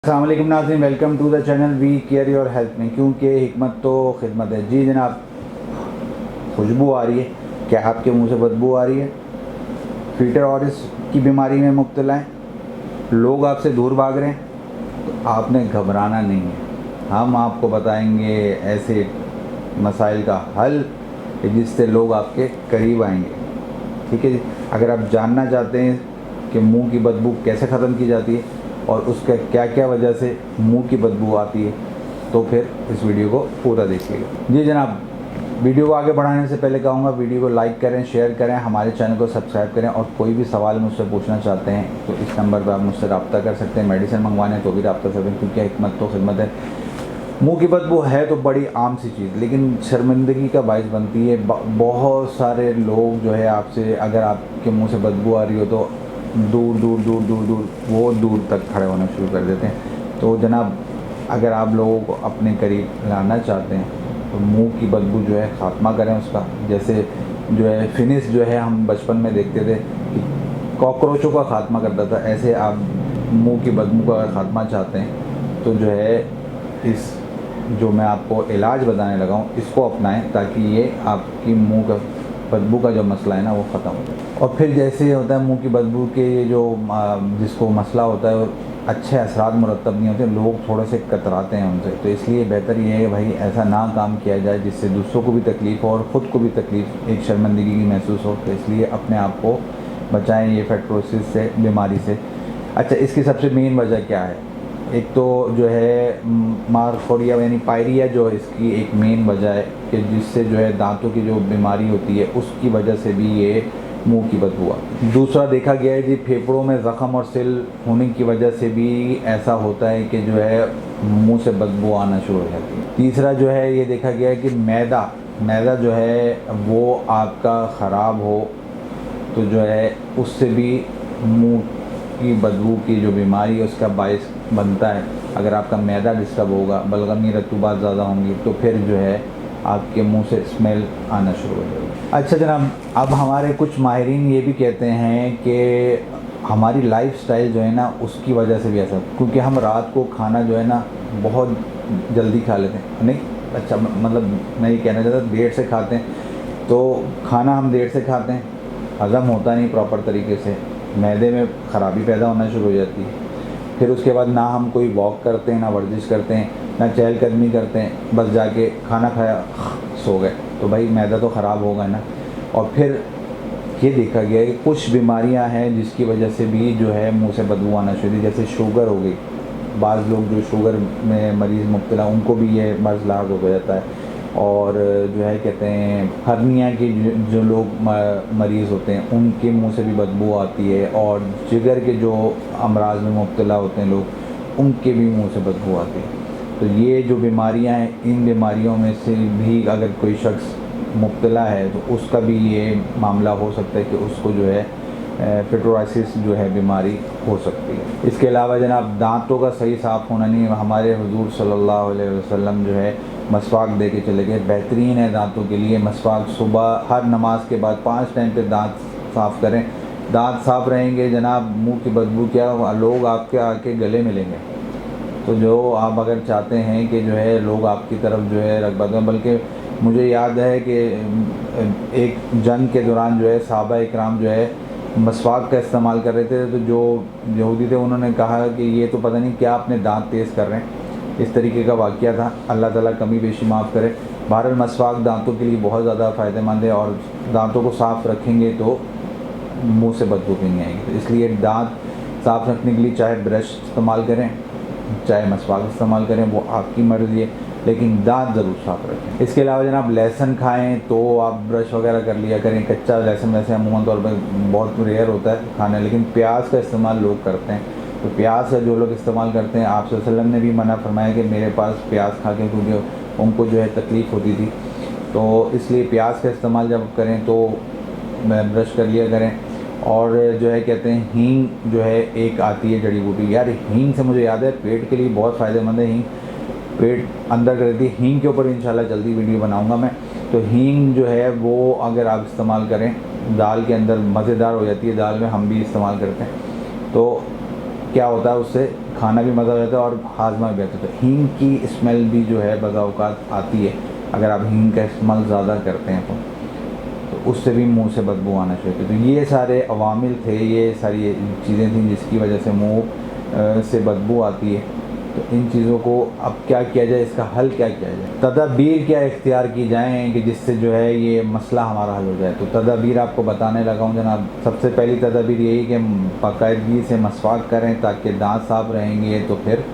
अस्सलाम वालेकुम नाज़रीन, welcome to the channel we care your health में, क्योंकि हिकमत तो खिदमत है। जी जनाब, खुशबू आ रही है, क्या आपके मुंह से बदबू आ रही है? फीटर ऑरिस की बीमारी में मुब्तला हैं, लोग आपसे दूर भाग रहे हैं, तो आपने घबराना नहीं है। हम आपको बताएंगे ऐसे मसाइल का हल जिससे लोग आपके करीब आएंगे। ठीक है जी। अगर आप जानना चाहते हैं कि मुंह की बदबू कैसे ख़त्म की जाती है और उसका क्या क्या वजह से मुंह की बदबू आती है, तो फिर इस वीडियो को पूरा देखिएगा। जी जनाब, वीडियो को आगे बढ़ाने से पहले कहूँगा वीडियो को लाइक करें, शेयर करें, हमारे चैनल को सब्सक्राइब करें, और कोई भी सवाल मुझसे पूछना चाहते हैं तो इस नंबर पर आप मुझसे रब्ता कर सकते हैं। मेडिसिन मंगवाने तो भी रब्ता कर सकते हैं, क्योंकि हिकमत तो खिदमत है। मुंह की बदबू है तो बड़ी आम सी चीज़, लेकिन शर्मिंदगी का बायस बनती है। बहुत सारे लोग जो है आपसे, अगर आपके मुंह से बदबू आ रही हो तो दूर दूर दूर दूर दूर वो दूर तक खड़े होना शुरू कर देते हैं। तो जनाब, अगर आप लोगों को अपने करीब लाना चाहते हैं तो मुंह की बदबू जो है ख़ात्मा करें उसका। जैसे जो है फिनिश जो है हम बचपन में देखते थे कि कॉकरोचों का ख़ात्मा करता था, ऐसे आप मुंह की बदबू का अगर ख़ात्मा चाहते हैं तो जो है इस जो मैं आपको इलाज बताने लगा हूँ इसको अपनाएं, ताकि ये आपकी मुंह का बदबू का जो मसला है ना वो ख़त्म हो जाए। और फिर जैसे होता है मुंह की बदबू के ये जो जिसको मसला होता है, अच्छे असरात मुरतब नहीं होते, लोग थोड़े से कतराते हैं उनसे। तो इसलिए बेहतर ये है भाई ऐसा ना काम किया जाए जिससे दूसरों को भी तकलीफ़ हो और ख़ुद को भी तकलीफ़, एक शर्मिंदगी की महसूस हो। तो इसलिए अपने आप को बचाएँ ये फेटरोसिस से, बीमारी से। अच्छा, इसकी सबसे मेन वजह क्या है? एक तो जो है मारफोडिया यानी पायरिया, जो इसकी एक मेन वजह है कि जिससे जो है दांतों की जो बीमारी होती है उसकी वजह से भी ये मुंह की बदबू आती है। दूसरा देखा गया है जी, फेफड़ों में ज़ख़म और सिल होने की वजह से भी ऐसा होता है कि जो है मुंह से बदबू आना शुरू हो जाती है। तीसरा जो है ये देखा गया है कि मैदा जो है वो आपका ख़राब हो तो जो है उससे भी मुंह की बदबू की जो बीमारी है उसका बायस बनता है। अगर आपका मैदा डिस्टर्ब होगा, बलगमी रतूबात ज़्यादा होंगी, तो फिर जो है आपके मुंह से स्मेल आना शुरू हो जाएगी। अच्छा जनाब, अब हमारे कुछ माहिरीन ये भी कहते हैं कि हमारी लाइफस्टाइल जो है ना उसकी वजह से भी ऐसा, क्योंकि हम रात को खाना जो है ना बहुत जल्दी खा लेते हैं। नहीं, अच्छा मतलब मैं ये कहना चाहता देर से खाते हैं, तो खाना हम देर से खाते हैं, हज़म होता नहीं प्रॉपर तरीके से, मैदे में ख़राबी पैदा होना शुरू हो जाती है। फिर उसके बाद ना हम कोई वॉक करते हैं, ना वर्जिश करते हैं, ना चहलकदमी करते हैं, बस जाके खाना खाया सो गए, तो भाई मैदा तो ख़राब होगा ना। और फिर ये देखा गया है कि कुछ बीमारियां हैं जिसकी वजह से भी जो है मुंह से बदबू आना शुरू, जैसे शुगर हो गई। बाज़ लोग जो शुगर में मरीज़ मुब्तला उनको भी ये मर्ज़ लाग हो जाता है। और जो है कहते हैं हर्निया के जो लोग मरीज़ होते हैं उनके मुंह से भी बदबू आती है। और जिगर के जो अमराज में मुब्तला होते हैं लोग, उनके भी मुंह से बदबू आती है। तो ये जो बीमारियां हैं, इन बीमारियों में से भी अगर कोई शख्स मुब्तला है तो उसका भी ये मामला हो सकता है कि उसको जो है फेटरोसिस जो है बीमारी हो सकती है। इसके अलावा जनाब, दांतों का सही साफ़ होना नहीं। हमारे हुजूर सल्लल्लाहु अलैहि वसल्लम जो है मसवाक दे के चले गए, बेहतरीन है दांतों के लिए मसवाक। सुबह हर नमाज के बाद 5 टाइम पे दांत साफ़ करें। दांत साफ़ रहेंगे जनाब, मुंह की बदबू क्या, लोग आपके आके गले मिलेंगे। तो जो आप अगर चाहते हैं कि जो है लोग आपकी तरफ जो है रग़बत में, बल्कि मुझे याद है कि एक जंग के दौरान जो है सहाबा इकराम जो है मसवाक का इस्तेमाल कर रहे थे, तो जो यहूदी थे उन्होंने कहा कि ये तो पता नहीं क्या अपने दांत तेज़ कर रहे हैं। इस तरीके का वाक़या था। अल्लाह ताला कमी बेशी माफ़ करे। बहरहाल मसवाक दांतों के लिए बहुत ज़्यादा फ़ायदेमंद है, और दांतों को साफ़ रखेंगे तो मुंह से बदबू भी नहीं आएगी। तो इसलिए दांत साफ़ रखने के लिए चाहे ब्रश इस्तेमाल करें, चाहे मसवाक इस्तेमाल करें, वो आपकी मर्ज़ी है, लेकिन दांत ज़रूर साफ़ रखें। इसके अलावा जनाब, लहसुन खाएं तो आप ब्रश वगैरह कर लिया करें। कच्चा लहसुन वैसे अमूमन तौर पर बहुत रेयर होता है खाना, लेकिन प्याज का इस्तेमाल लोग करते हैं। तो प्याज का जो लोग इस्तेमाल करते हैं, आप सल्लल्लाहु अलैहि वसल्लम ने भी मना फरमाया कि मेरे पास प्याज खा के, क्योंकि उनको जो है तकलीफ़ होती थी, तो इसलिए प्याज का इस्तेमाल जब करें तो ब्रश कर लिया करें। और जो है कहते हैं हींग जो है एक आती है जड़ी बूटी, यार हींग से मुझे याद है पेट के लिए बहुत फ़ायदेमंद है हींग, पेट अंदर कर देती है। हींग के ऊपर इंशाल्लाह जल्दी वीडियो बनाऊंगा मैं। तो हींग जो है वो अगर आप इस्तेमाल करें, दाल के अंदर मज़ेदार हो जाती है, दाल में हम भी इस्तेमाल करते हैं। तो क्या होता है उससे खाना भी मज़ा आ जाता है और हाजमा भी आता है। तो हींग की स्मेल भी जो है बज़ा औक़ात आती है, अगर आप हींग का इस्तेमाल ज़्यादा करते हैं तो उससे भी मुंह से बदबू आना शुरू होती है। तो ये सारे अवामिल थे, ये सारी चीज़ें थी जिसकी वजह से मुंह से बदबू आती है। तो इन चीज़ों को अब क्या किया जाए, इसका हल क्या किया जाए, तदाबीर क्या इख्तियार की जाएँ कि जिससे जो है ये मसला हमारा हल हो जाए। तो तदाबीर आपको बताने लगा हूँ जनाब। सबसे पहली तदाबीर यही कि बाकायदगी से मसवाक करें ताकि दांत साफ रहेंगे, तो फिर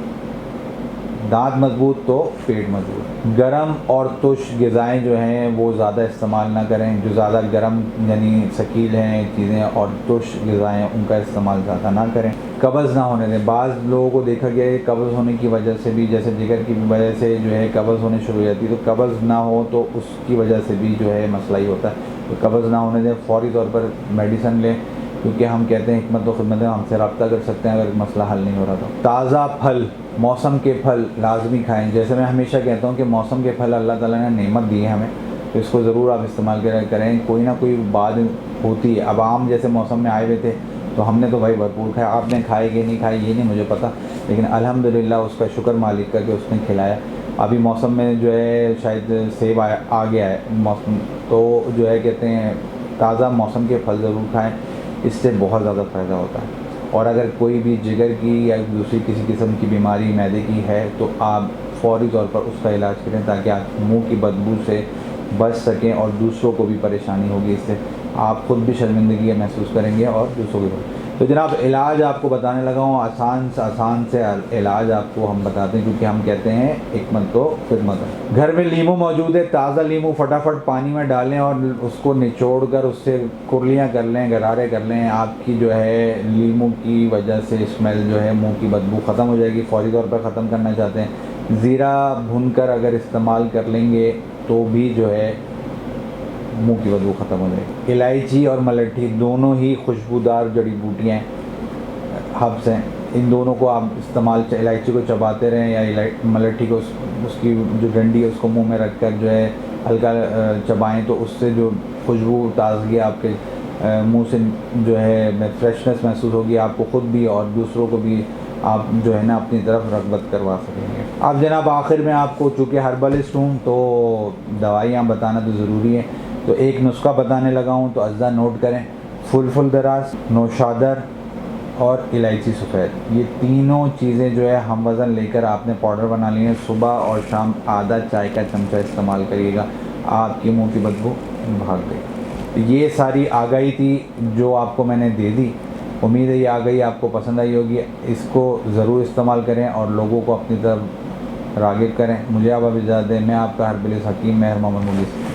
दांत मजबूत तो पेट मजबूत। गरम और तुश ग़िज़ाएँ जो हैं वो ज़्यादा इस्तेमाल ना करें। जो ज़्यादा गरम यानी शकील हैं चीज़ें और तुश ग़िज़ाएँ उनका इस्तेमाल ज़्यादा ना करें। कब्ज़ ना होने दें। बाज़ लोगों को देखा गया है कब्ज़ होने की वजह से भी, जैसे जिगर की वजह से जो है कब्ज़ होने शुरू हो जाती है, तो कब्ज़ ना हो तो उसकी वजह से भी जो है मसला ही होता है। तो कब्ज़ ना होने दें, फ़ौरी तौर पर मेडिसन लें, क्योंकि हम कहते हैं हिकमत व खिदमत हमसे रब्ता कर सकते हैं अगर मसला हल नहीं हो रहा। तो ताज़ा फल, मौसम के फल लाजमी खाएं। जैसे मैं हमेशा कहता हूँ कि मौसम के फल अल्लाह ताला ने नेमत दी है हमें, तो इसको ज़रूर आप इस्तेमाल करें। कोई ना कोई बात होती है। अब आम जैसे मौसम में आए हुए थे तो हमने तो भाई भरपूर खाया, आपने खाए कि नहीं खाए ये नहीं मुझे पता, लेकिन अल्हम्दुलिल्लाह उसका शुक्र मालिक का कि उसने खिलाया। अभी मौसम में जो है शायद सेब आ गया है मौसम, तो जो है कहते हैं ताज़ा मौसम के फल ज़रूर खाएँ, इससे बहुत ज़्यादा फ़ायदा होता है। और अगर कोई भी जिगर की या दूसरी किसी किस्म की बीमारी मैदे की है तो आप फ़ौरी तौर पर उसका इलाज करें ताकि आप मुंह की बदबू से बच सकें और दूसरों को भी परेशानी होगी इससे। आप ख़ुद भी शर्मिंदगी महसूस करेंगे और दूसरों को भी। तो जनाब इलाज आपको बताने लगा हूँ, आसान से इलाज आपको हम बताते हैं, क्योंकि हम कहते हैं हिकमत तो खिदमत है। घर में लीमू मौजूद है, ताज़ा लीमू फटाफट पानी में डालें और उसको निचोड़ कर उससे कुर्लियाँ कर लें, गरारे कर लें। आपकी जो है लीमू की वजह से स्मेल जो है मुँह की बदबू ख़त्म हो जाएगी। फ़ौरी तौर पर ख़त्म करना चाहते हैं, ज़ीरा भूनकर अगर इस्तेमाल कर लेंगे तो भी जो है मुंह की बदबू ख़त्म हो जाएगी। इलायची और मलट्ठी दोनों ही खुशबूदार जड़ी बूटियाँ हब्स हैं। इन दोनों को आप इस्तेमाल, इलायची को चबाते रहें या मलट्ठी को उसकी जो डंडी है उसको मुंह में रख कर जो है हल्का चबाएं, तो उससे जो खुशबू ताज़गी आपके मुंह से जो है फ्रेशनेस महसूस होगी आपको ख़ुद भी और दूसरों को भी। आप जो है ना अपनी तरफ रग़बत करवा सकेंगे। अब जनाब आखिर में आपको, चूँकि हर्बलिस्ट हूँ तो दवाइयाँ बताना तो ज़रूरी है, तो एक नुस्खा बताने लगा हूँ तो अज़्ज़ा नोट करें। फुल दराज, नौशादर और इलायची सफ़ेद, ये तीनों चीज़ें जो है हम वज़न लेकर आपने पाउडर बना लिए हैं। सुबह और शाम आधा चाय का चमचा इस्तेमाल करिएगा, आपकी मुंह की बदबू भाग गई। ये सारी आगाही थी जो आपको मैंने दे दी। उम्मीद है ये आगाही आपको पसंद आई होगी। इसको ज़रूर इस्तेमाल करें और लोगों को अपनी तरफ राग़िब करें। मुझे अब इजाज़त दें। मैं आपका हर्बलिस्ट हकीम मेहर मोहम्मद मुगीस।